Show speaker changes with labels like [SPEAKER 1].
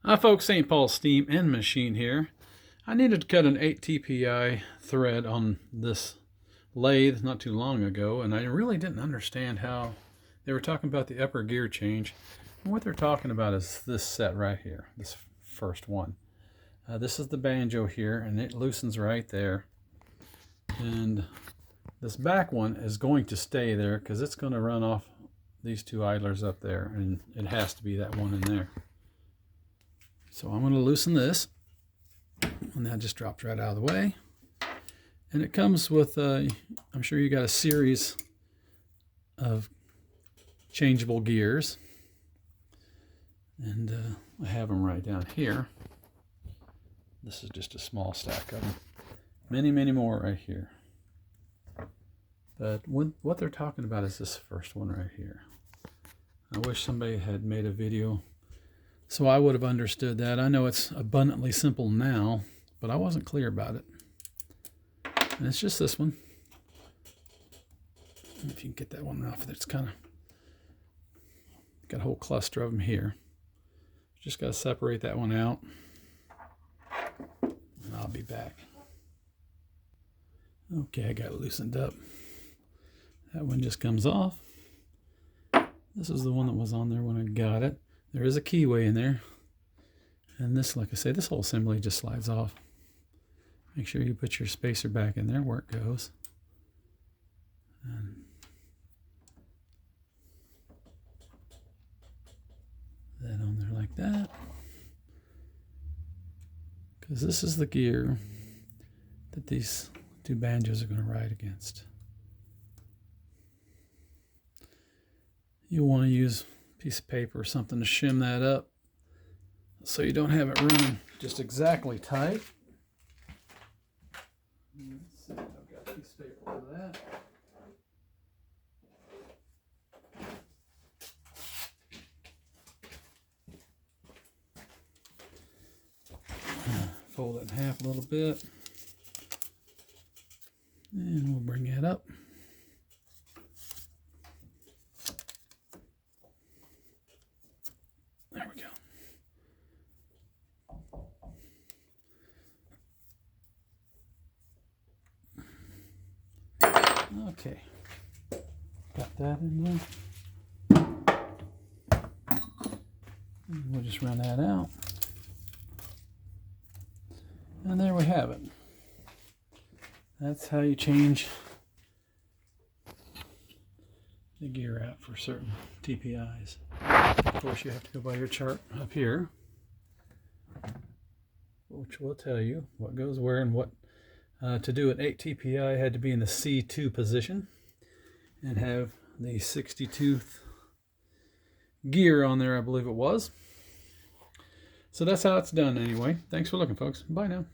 [SPEAKER 1] Hi folks, St. Paul Steam and Machine here. I needed to cut an 8 TPI thread on this lathe not too long ago, and I really didn't understand how they were talking about the upper gear change. And what they're talking about is this set right here, this first one. This is the banjo here, and it loosens right there. And this back one is going to stay there because it's going to run off these two idlers up there, and it has to be that one in there. So I'm going to loosen this, and that just dropped right out of the way. And it comes with, I'm sure you got a series of changeable gears. And I have them right down here. This is just a small stack of them. Many, many more right here. But what they're talking about is this first one right here. I wish somebody had made a video so I would have understood that. I know it's abundantly simple now, but I wasn't clear about it. And it's just this one. If you can get that one off, it's kind of got a whole cluster of them here. Just got to separate that one out, and I'll be back. Okay, I got it loosened up. That one just comes off. This is the one that was on there when I got it. There is a keyway in there. And this, like I say, this whole assembly just slides off. Make sure you put your spacer back in there where it goes. And that on there like that. Because this is the gear that these two banjos are going to ride against. You'll want to use a piece of paper or something to shim that up so you don't have it running just exactly tight. Let's see, I've got a piece of paper for that. Fold it in half a little bit, and we'll bring that up. There we go. Okay, got that in there. And we'll just run that out. And there we have it. That's how you change the gear out for certain TPIs. Of course, you have to go by your chart up here, which will tell you what goes where and what. To do an 8 TPI, I had to be in the C2 position and have the 60-tooth gear on there, I believe it was. So that's how it's done anyway. Thanks for looking, folks. Bye now.